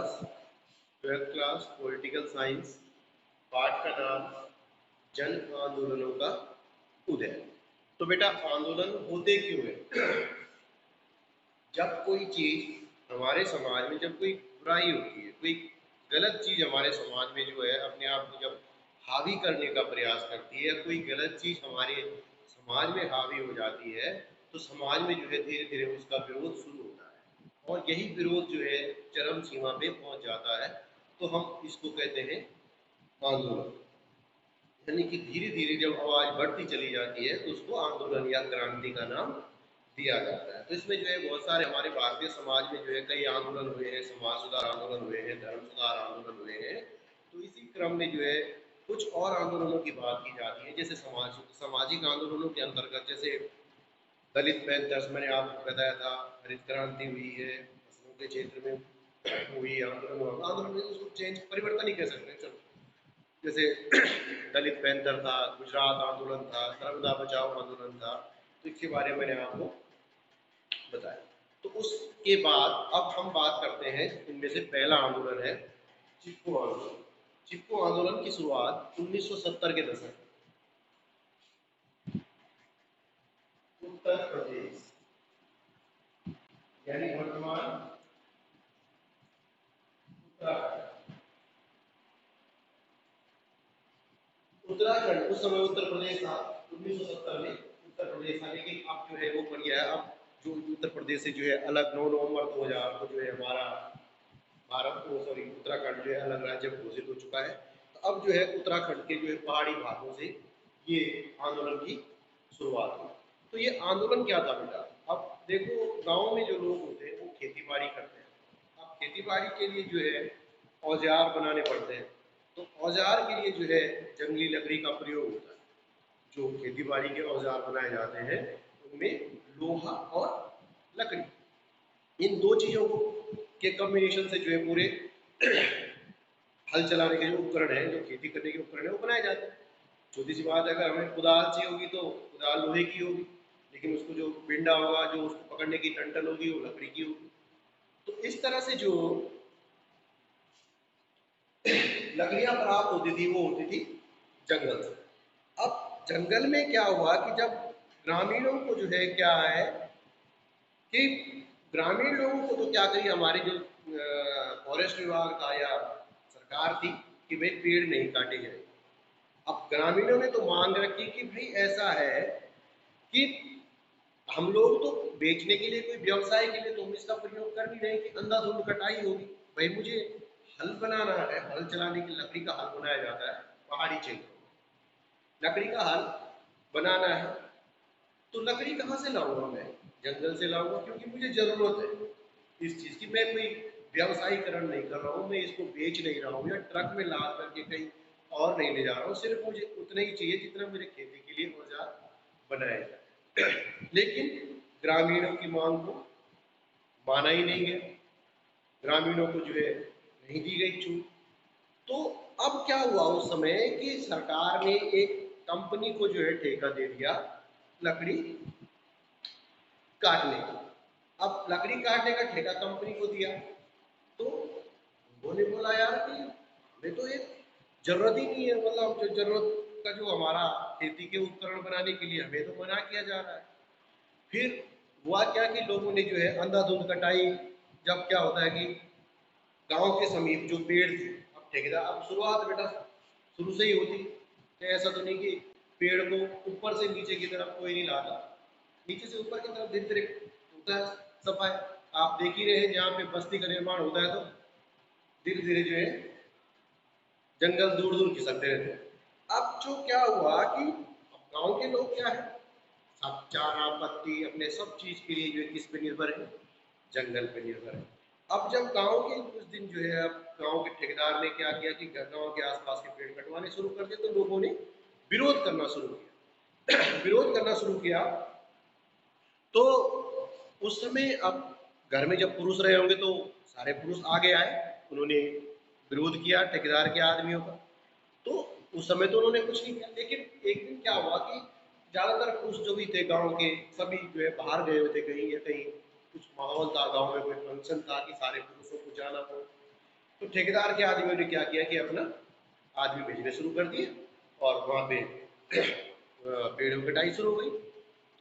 Class 12th class political science. पाठ का नाम जन आंदोलनों का उदय। तो बेटा आंदोलन होते क्यों है? जब कोई चीज हमारे समाज में, जब कोई बुराई होती है, कोई गलत चीज हमारे समाज में जो है अपने आप को जब हावी करने का प्रयास करती है, कोई गलत चीज हमारे समाज में हावी हो जाती है, तो समाज में जो है धीरे धीरे उसका विरोध शुरू होता है और यही विरोध जो है चरम सीमा पे पहुंच जाता है, तो हम इसको कहते हैं आंदोलन। यानी कि धीरे धीरे जब आवाज बढ़ती चली जाती है तो उसको आंदोलन या क्रांति का नाम दिया जाता है। तो इसमें जो है बहुत सारे हमारे भारतीय समाज में जो है कई आंदोलन हुए हैं, समाज सुधार आंदोलन हुए हैं, धर्म सुधार आंदोलन हुए हैं। तो इसी क्रम में जो है कुछ और आंदोलनों की बात की जाती है, जैसे सामाजिक आंदोलनों के अंतर्गत जैसे दलित पैंथर्स, मैंने आपको बताया था, हरित क्रांति हुई है, फसलों के क्षेत्र में हुई आंदोलन। आंदोलन में उसको चेंज परिवर्तन ही कह सकते हैं, चलो। जैसे दलित पैंथर था, गुजरात आंदोलन था, नर्मदा बचाओ आंदोलन था, तो इसके बारे में मैंने आपको बताया। तो उसके बाद अब हम बात करते हैं, इनमें से पहला आंदोलन है चिपको आंदोलन। चिपको आंदोलन की शुरुआत 1970 के दशक उत्तर प्रदेश यानी वर्तमान उत्तराखंड, उस समय उत्तर प्रदेश था 1970 में उत्तर प्रदेश था, लेकिन अब जो है वो बढ़ गया है। अब जो उत्तर प्रदेश से जो है अलग 9 नवंबर 2000 को जो है हमारा भारत को, सॉरी, उत्तराखंड जो है अलग राज्य घोषित हो चुका है। तो अब जो है उत्तराखंड के जो है पहाड़ी भागों से ये आंदोलन की शुरुआत हुई। तो ये आंदोलन क्या था बेटा? अब देखो, गांव में जो लोग होते हैं वो खेती बाड़ी करते हैं। अब खेती बाड़ी के लिए जो है औजार बनाने पड़ते हैं, तो औजार के लिए जो है जंगली लकड़ी का प्रयोग होता है। जो खेती बाड़ी के औजार बनाए जाते हैं उनमें लोहा और लकड़ी, इन दो चीजों को के कॉम्बिनेशन से जो है पूरे हल चलाने के जो उपकरण है, जो खेती करने के उपकरण है, वो बनाए जाते हैं। छोटी सी बात है, अगर हमें कुदाल चाहिए होगी तो कुदाल लोहे की होगी, लेकिन उसको जो पिंडा होगा, जो उसको पकड़ने की टंटन होगी, वो लकड़ी की होगी। तो इस तरह से जो लकड़ियां प्राप्त होती थी वो होती थी जंगल से। अब जंगल में क्या हुआ कि जब ग्रामीणों को जो है क्या है कि ग्रामीण लोगों को तो क्या करिए, हमारे जो फॉरेस्ट विभाग था या सरकार थी कि भाई पेड़ नहीं काटे जाए। अब ग्रामीणों ने तो मांग रखी कि भाई ऐसा है कि हम लोग तो बेचने के लिए, कोई व्यवसाय के लिए तो हम इसका प्रयोग कर नहीं रहे कि अंधाधुंध कटाई होगी। भाई मुझे हल बनाना है, हल चलाने की लकड़ी का हल बनाया जाता है पहाड़ी क्षेत्रों में, लकड़ी का हल बनाना है, तो लकड़ी कहाँ से लाऊंगा मैं? जंगल से लाऊंगा, क्योंकि मुझे जरूरत है इस चीज की। मैं कोई व्यवसायीकरण नहीं कर रहा हूँ, मैं इसको बेच नहीं रहा हूँ या ट्रक में लाद करके कहीं और नहीं ले जा रहा हूँ, सिर्फ मुझे उतना ही चाहिए जितना मेरे खेती के लिए औजार बनाया जाए। लेकिन ग्रामीणों की मांग को माना ही नहीं गया, ग्रामीणों को जो है नहीं दी गई छूट। तो अब क्या हुआ उस समय कि सरकार ने एक कंपनी को जो है ठेका दे दिया लकड़ी काटने का। अब लकड़ी काटने का ठेका कंपनी को दिया, तो उन्होंने बोला यार कि हमें तो एक जरूरत ही नहीं है, मतलब जो जरूरत का जो हमारा खेती के उपकरण बनाने के लिए हमें तो मना किया जा रहा है। फिर हुआ क्या कि लोगों ने जो है अंधाधुंध कटाई। जब क्या होता है कि गांव के समीप जो पेड़ थे, अब ठेकेदार, अब शुरुआत बेटा शुरू से ही होती कि ऐसा तो नहीं कि पेड़ को ऊपर से नीचे की तरफ कोई नहीं लाता, नीचे से ऊपर की तरफ धीरे धीरे होता है सफाई। आप देख ही रहे हैं, जहाँ पे बस्ती का निर्माण होता है तो धीरे धीरे जो है जंगल दूर दूर खिसकते रहते हैं। अब जो क्या हुआ कि गांव के लोग क्या है, सब चारा पत्ती अपने सब चीज के लिए जो है किस पे निर्भर है? जंगल पे निर्भर है। अब जब गांव के कुछ दिन जो है, अब गांव के ठेकेदार ने क्या किया कि गांव के आसपास के पेड़ कटवाने शुरू कर दिए, तो लोगों ने विरोध करना शुरू किया। विरोध करना शुरू किया, तो उस समय अब घर में जब पुरुष रहे होंगे तो सारे पुरुष आगे आए, उन्होंने विरोध किया ठेकेदार के आदमियों का। तो उस समय तो उन्होंने कुछ नहीं किया, लेकिन एक दिन क्या हुआ कि ज्यादातर पुरुष जो भी थे गांव के, सभी जो है बाहर गए हुए थे कहीं या कहीं, कुछ माहौल था गांव में, कोई फंक्शन था कि सारे पुरुषों को जाना था। तो ठेकेदार के आदमियों ने क्या किया कि अपना आदमी भेजने शुरू कर दिए और वहां पे पेड़ों की कटाई शुरू हो गई।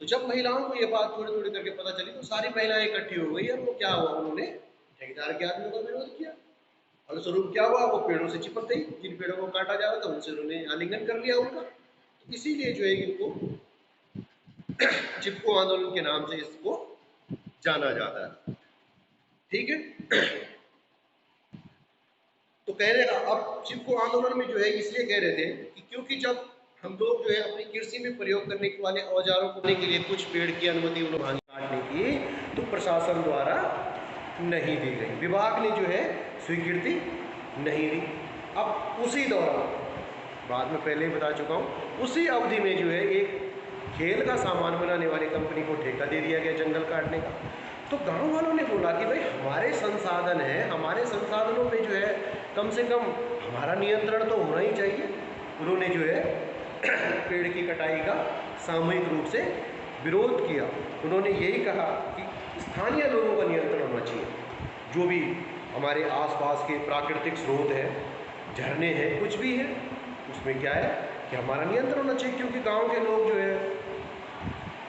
तो जब महिलाओं को ये बात थोड़ी थोड़ी करके पता चली तो सारी महिलाएं इकट्ठी हो गई और वो क्या हुआ, उन्होंने ठेकेदार के आदमियों का विरोध किया। फलस्वरूप क्या हुआ, वो पेड़ों से चिपक गई, जिन पेड़ों को काटा जा रहा था उनसे उन्होंने आलिंगन कर लिया उनका। तो इसीलिए जो है इनको चिपको आंदोलन के नाम से इसको जाना जाता है। ठीक है। तो कह रहे अब चिपको आंदोलन में जो है इसलिए कह रहे थे कि क्योंकि जब हम लोग जो है अपनी कृषि में प्रयोग करने वाले औजारों को करने के लिए कुछ पेड़ की अनुमति उन्होंने काटने की तो प्रशासन द्वारा नहीं दी गई, विभाग ने जो है स्वीकृति नहीं दी। अब उसी दौरान, बाद में पहले ही बता चुका हूँ, उसी अवधि में जो है एक खेल का सामान बनाने वाली कंपनी को ठेका दे दिया गया जंगल काटने का। तो गांव वालों ने बोला कि भाई हमारे संसाधन हैं, हमारे संसाधनों पे जो है कम से कम हमारा नियंत्रण तो होना ही चाहिए। उन्होंने जो है पेड़ की कटाई का सामूहिक रूप से विरोध किया। उन्होंने यही कहा कि स्थानीय लोगों का नियंत्रण होना चाहिए, जो भी हमारे आसपास के प्राकृतिक स्रोत हैं, झरने हैं, कुछ भी है, उसमें क्या है कि हमारा नियंत्रण होना चाहिए, क्योंकि गांव के लोग जो है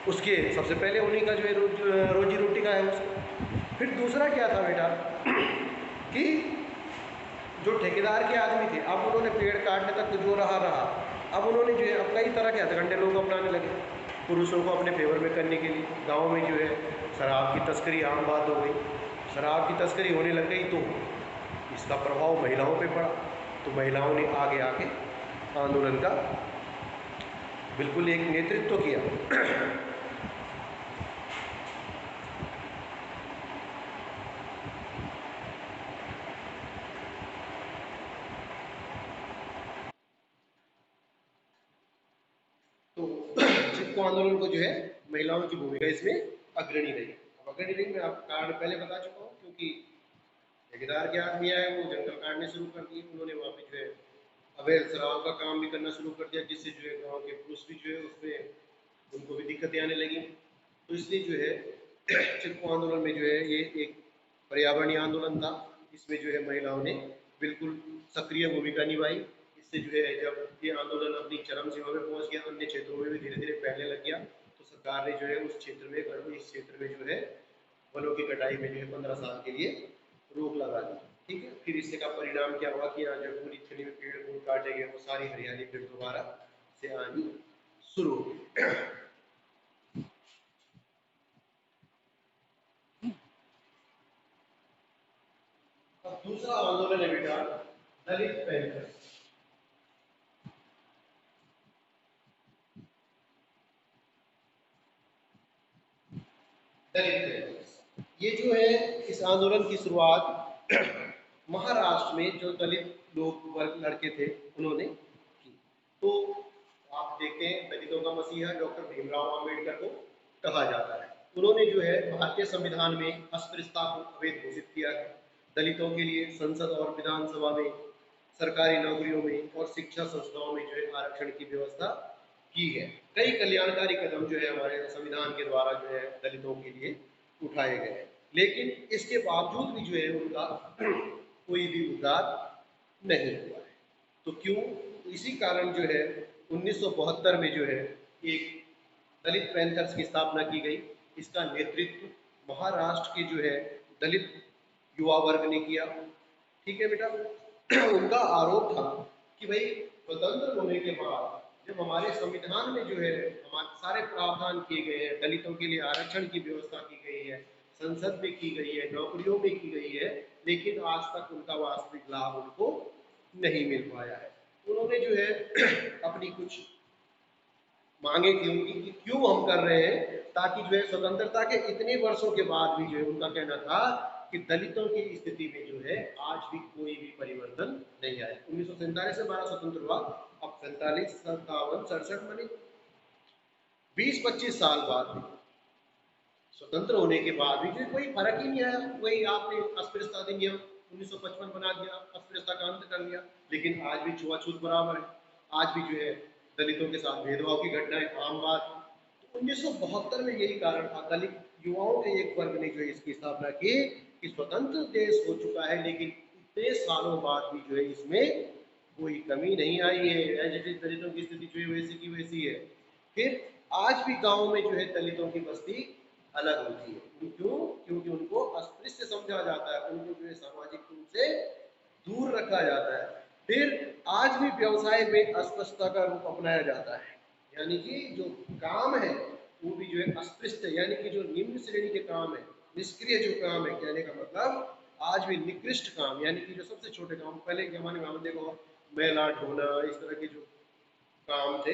उसके सबसे पहले उन्हीं का जो है रोजी रोटी का है उसका। फिर दूसरा क्या था बेटा कि जो ठेकेदार के आदमी थे, अब उन्होंने पेड़ काटने तक तो जो रहा, अब उन्होंने जो है अब कई तरह के हथकंडे लोग अपनाने लगे पुरुषों को अपने फेवर में करने के लिए। गांव में जो है शराब की तस्करी आम बात हो गई, शराब की तस्करी होने लग गई तो इसका प्रभाव महिलाओं पे पड़ा। तो महिलाओं ने आगे आके आंदोलन का बिल्कुल एक नेतृत्व किया। तो चिपको आंदोलन को जो है महिलाओं की भूमिका इसमें अग्रणी रही। अब अग्रणी रही मैं आपको कारण पहले बता चुका हूँ, क्योंकि ठेकेदार के आदमी आए वो जंगल काटने शुरू कर दिए, उन्होंने वहाँ पे जो है अवैध शराब का काम भी करना शुरू कर दिया, जिससे जो है गाँव के पुरुष भी जो है उसमें उनको भी दिक्कतें आने लगी। तो इसलिए जो है चिपको आंदोलन में जो है ये एक पर्यावरणीय आंदोलन था। इसमें जो है महिलाओं ने बिल्कुल सक्रिय भूमिका निभाई। इससे जो है जब ये आंदोलन अपनी चरम सीमा में पहुंच गया, अन्य क्षेत्रों में भी धीरे धीरे फैलने लग गया, तो सरकार ने जो है उस क्षेत्र में इस क्षेत्र में जो है वनों की कटाई में जो है 15 साल के लिए रोक लगा दी। ठीक है। फिर इससे का परिणाम क्या हुआ कि यहाँ जो पूरी इतनी में पेड़ फूल काटे गए वो सारी हरियाली फिर दोबारा से आनी शुरू हो गई। अब दूसरा आंदोलन है बेटा दलित पैंथर्स। दलित पैंथर्स ये जो है इस आंदोलन की शुरुआत महाराष्ट्र में जो दलित लोग वर्ग लड़के थे उन्होंने की। तो आप देखते हैं दलितों का मसीहा डॉक्टर भीमराव अंबेडकर को कहा जाता है। उन्होंने जो है भारतीय संविधान में अस्पृश्यता को अवैध घोषित किया है। दलितों के लिए संसद और विधानसभा में, सरकारी नौकरियों में और शिक्षा संस्थाओं में जो है आरक्षण की व्यवस्था की है। कई कल्याणकारी कदम जो है हमारे संविधान के द्वारा जो है दलितों के लिए उठाए गए हैं, लेकिन इसके बावजूद भी जो है उनका कोई भी उद्धार नहीं हुआ है। तो क्यों? इसी कारण जो है 1972 में जो है एक दलित पैंथर्स की स्थापना की गई। इसका नेतृत्व महाराष्ट्र के जो है दलित युवा वर्ग ने किया। ठीक है बेटा। उनका आरोप था कि भाई स्वतंत्र होने के बाद जब हमारे संविधान में जो है हमारे सारे प्रावधान किए गए हैं, दलितों के लिए आरक्षण की व्यवस्था की गई है, संसद में की गई है, नौकरियों में की गई है, लेकिन आज तक उनका वास्तविक लाभ उनको नहीं मिल पाया है। उन्होंने जो है अपनी कुछ मांगे थी उनकी कि क्यों हम कर रहे हैं, ताकि जो है स्वतंत्रता के इतने वर्षों के बाद भी जो है उनका कहना था कि दलितों की स्थिति में जो है आज भी कोई भी परिवर्तन नहीं आया। 1947 से भारत स्वतंत्र हुआ, अब 47, 57, 67 मानी 20-25 साल बाद भी स्वतंत्र होने के बाद भी जो कोई फर्क ही नहीं आया। वही आपने अस्पृश्यता अधिनियम 1955 बना दिया, अस्पृश्यता का अंत कर दिया, लेकिन आज भी छुआछूत बराबर है। आज भी जो है दलितों के साथ भेदभाव की घटनाएं आम बात है। तो 1972 में यही कारण था, दलित युवाओं के एक वर्ग ने जो इसकी स्थापना की कि स्वतंत्र देश हो चुका है, लेकिन इतने सालों बाद भी जो है इसमें कोई कमी नहीं आई है। एज इट इज दलितों की स्थिति जो है वैसी की वैसी है। फिर आज भी गांव में जो है दलितों की बस्ती अलग होती है। क्यों? क्योंकि उनको अस्पृश्य समझा जाता है, उनको जो है सामाजिक रूप से दूर रखा जाता है। फिर आज भी व्यवसाय में अस्पृश्यता का रूप अपनाया जाता है, यानी कि जो काम है वो भी जो है अस्पृश्य, यानी कि जो निम्न श्रेणी के काम है, निष्क्रिय जो काम है, कहने का मतलब आज भी निकृष्ट काम, यानी कि जो सबसे छोटे काम पहले के जमाने में हम देखो मेला ढोना इस तरह के जो काम थे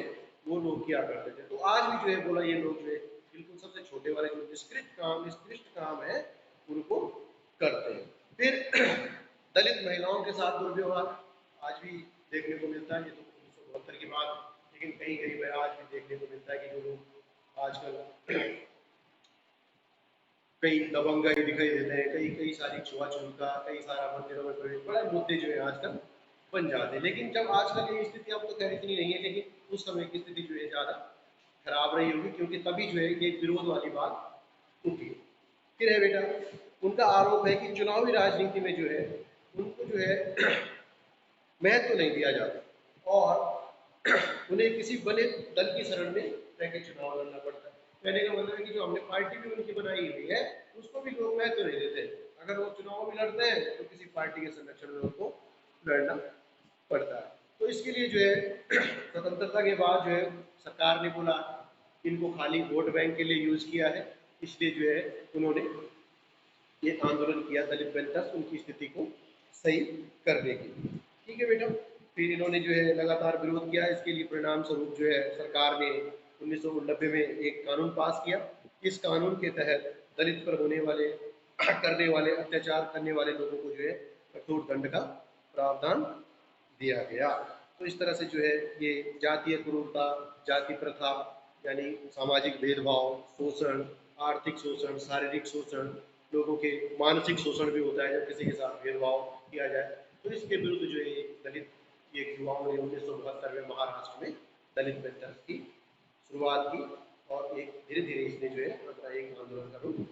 वो लोग किया करते थे। तो आज भी जो है बोला ये लोग जो है बिल्कुल सबसे छोटे वाले जो निष्कृष्ट काम है उनको करते हैं। फिर दलित महिलाओं के साथ दुर्व्यवहार आज भी देखने को मिलता है। ये तो 1972 की बात, लेकिन कहीं कहीं पर आज भी देखने को मिलता है कि जो लोग आजकल कई दबंगाई दिखाई देते हैं, कई कई सारी छुआछूत का, कई सारा मंदिरों में प्रवेश, बड़े मुद्दे जो है आजकल बन जाते हैं। लेकिन जब आजकल ये स्थिति अब तो खैर इतनी नहीं है, लेकिन उस समय की स्थिति जो है ज़्यादा खराब रही होगी, क्योंकि तभी जो है ये विरोध वाली बात उठी। फिर है बेटा, उनका आरोप है कि चुनावी राजनीति में जो है उनको जो है महत्व नहीं दिया जाता और उन्हें किसी बड़े दल की शरण में रह के चुनाव लड़ना पड़ता है। कहने का मतलब है कि जो हमने पार्टी भी उनकी बनाई हुई है उसको भी लोग महत्व नहीं देते। अगर वो चुनाव में लड़ते हैं तो किसी पार्टी के संरक्षण में उनको लड़ना पड़ता है। तो इसके लिए जो है स्वतंत्रता के बाद जो है सरकार ने बोला इनको खाली वोट बैंक के लिए यूज किया है, इसलिए जो है उन्होंने ये आंदोलन किया दलित वेलफेयर उनकी स्थिति को सही करने की। ठीक है बेटा। फिर इन्होंने जो है लगातार विरोध किया, इसके लिए परिणाम स्वरूप जो है सरकार ने 1990 में एक कानून पास किया। इस कानून के तहत दलित पर होने वाले करने वाले अत्याचार करने वाले लोगों को जो है कठोर दंड का प्रावधान दिया गया। तो इस तरह से जो है ये जातीय क्रूरता, जाति प्रथा, यानी सामाजिक भेदभाव, शोषण, आर्थिक शोषण, शारीरिक शोषण, लोगों के मानसिक शोषण भी होता है जब किसी के साथ भेदभाव किया जाए। तो इसके विरुद्ध जो है दलित ये युवाओं ने 1972 में महाराष्ट्र में दलित वेलफेयर की शुरुआत की और एक धीरे धीरे इसने जो है अपना एक आंदोलन का रूप